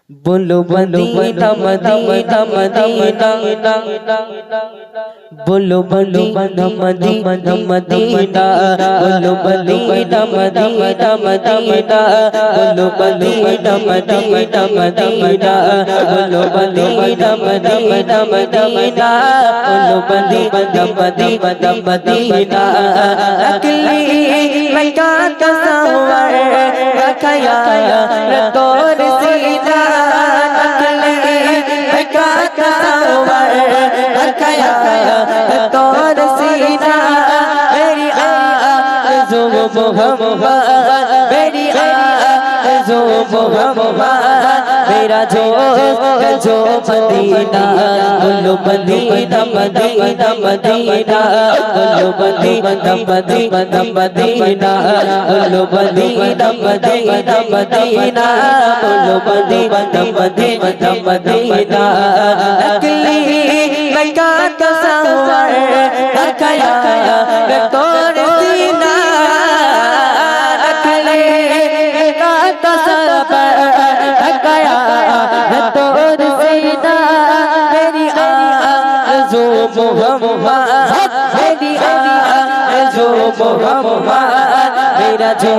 बोलो Medina Medina Medina बोलो Medina Medina Medina बोलो मदीना मदीना मदीना बोलो मदीना मदीना मदीना बोलो मदीना मदीना मदीना बोलो मदीना मदीना मदीना अकली मक्का का सवार रखया तोर सीना तोर सीना मेरी आज़ो मोहम्मद मेरी आज़ो मोहम्मद मेरा जो मदीना बोलो मदीना मदीना मदीना बोलो मदीना मदीना मदीना बोलो मदीना मदीना मदीना बोलो मदीना मदीना मदीना अकली मक्का का सवार रखया तोर सीना अकली मक्का का सवार रखया तोर सीना मेरी आज़ो मोहम्मद मेरी आज़ो मोहम्मद मेरा जो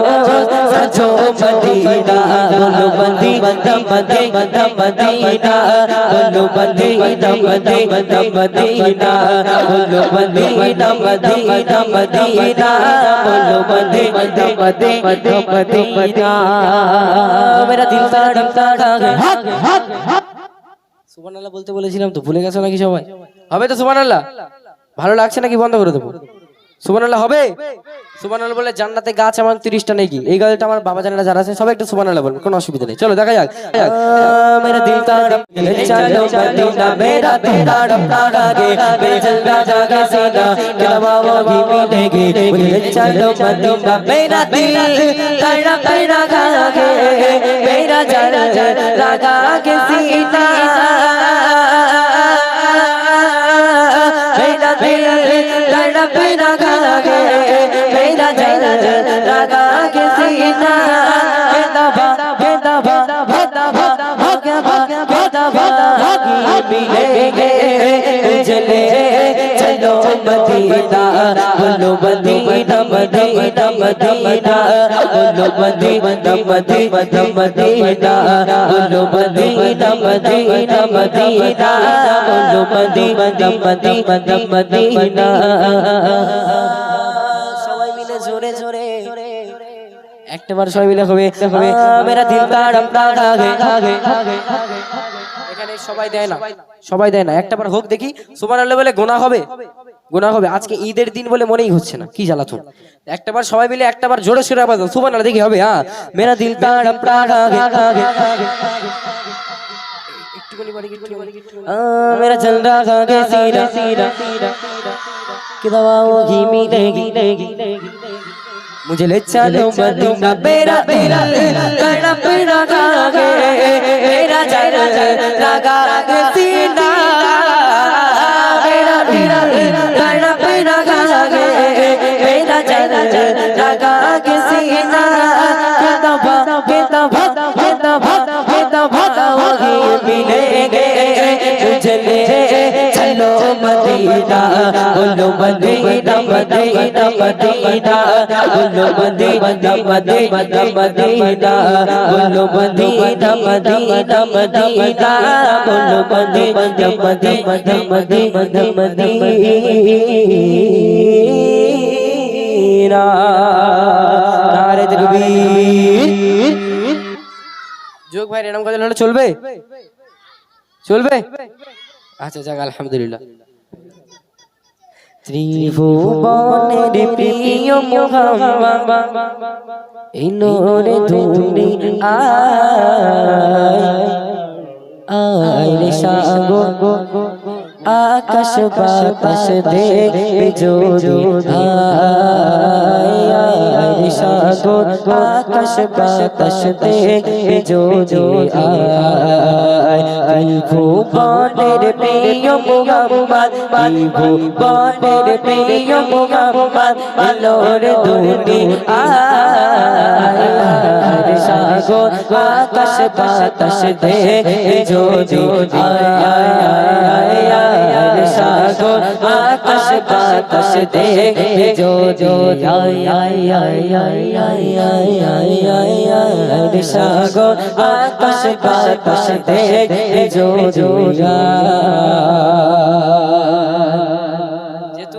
सजो मदीना बोलो मदीना मदीना मदीना बोलो मदीना मदीना मदीना बोलो मदीना मदीना मदीना बोलो मदीना मदीना मदीना मेरा दिल धड़कता है সুবহানাল্লাহ বলতে বলেছিলাম তো ভুলে গেছো নাকি সবাই হবে তো সুবহানাল্লাহ ভালো লাগছে নাকি বন্ধ করে দেবো সুবহানাল্লাহ হবে সুবহানাল্লাহ বলে জান্নাতে গাছ আমার 30টা নাকি এই গাছটা আমার বাবা জানেনা যারা আছে সবাই একটু সুবহানাল্লাহ বলুন কোনো অসুবিধা নেই চলো দেখা যাক मेरा दिल तड़प चलो मदीना मेरा दिल तड़पता रहे बेचल राजा का सीना क्या वो भी मिलेगी मुझे चलो मदीना मेरा दिल तड़प रहे मेरा जल राजा के सीना मेरा दिल तड़प रहे मेरा जल राजा के सीना मिलेंगे चले चलो मदीना बोलो मदीना मदीना मदीना बोलो मदीना मदीना मदीना बोलो मदीना मदीना मदीना बोलो मदीना मदीना मदीना সবাই মিলে জোরে জোরে একবার সবাই মিলে হবে मेरा दिल तड़पता रहे এখানে সবাই দেয় না একটাবার হোক দেখি সুবহানাল্লাহ বলে গোনা হবে আজকে ঈদের দিন বলে মনেই হচ্ছে না কি জ্বালাতন একটাবার সবাই মিলে একটাবার জোরে সোরে আওয়াজ সুবহানাল্লাহ দেখি হবে হ্যাঁ मेरा दिल तड़पता रहे मेरा चल रहा है सीरा कि दवा होगी मिलेगी मुझे ले चलो मदीना मेरा तड़प रहा है मेरा जल लगा के सीना मेरा तड़प रहा है मेरा जल लगा के सीना मिलेंगे चले चलो मदीना बोलो मदीना मदीना मदीना बोलो मदीना मदीना मदीना बोलो मदीना मदीना मदीना बोलो मदीना मदीना मदीना मदीना नारे तकबीर যোগ ভাই এরকম কথা হলে চলবে আচ্ছা যাক আলহামদুলিল্লাহ ত্রিভুবনের প্রিয় মুহাম্মদ এই নূরে ধুলি আয় রে সাগর আকাশ বাতাস দেখে যদি আয় সাগর আকাশ বাতাস দেখে যদি আয় ভুবনের প্রিয় মুহাম্মদ ভুবনের প্রিয় মুহাম্মদ আলোর দুনিয়ায় সাগর আকাশ বাতাস দেখে যদি আয় সাগর আকাশ বাতাস দেখে যদি সাগর আকাশ বাতাস দেখে যদি যেহেতু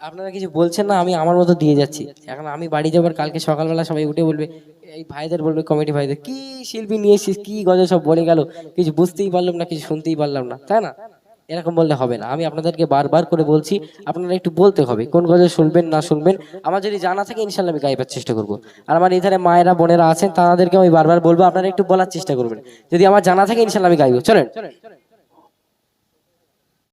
আপনারা কিছু বলছেন না, আমি আমার মতো দিয়ে যাচ্ছি। এখন আমি বাড়ি যাবার কালকে সকালবেলা সবাই উঠে বলবে, এই ভাইদের বলবে, কমিটি ভাইদের, কি শিল্পী নিয়ে এসেছিস, কি গজল সব বলে গেল, কিছু বুঝতেই পারলাম না, কিছু শুনতেই পারলাম না, তাই না? এরকম বললে হবে না। আমি আপনাদেরকে বারবার করে বলছি, আপনারা একটু বলতে হবে কোন গজল শুনবেন না শুনবেন। আমার যদি জানা থাকে ইনশাল্লাহ আমি গাইবার চেষ্টা করবো। আর আমার এখানে মায়েরা বোনেরা আছেন, তাদেরকে আমি বারবার বলবো আপনারা একটু বলার চেষ্টা করবেন। যদি আমার জানা থাকে ইনশাল্লাহ আমি গাইবো। চলেন।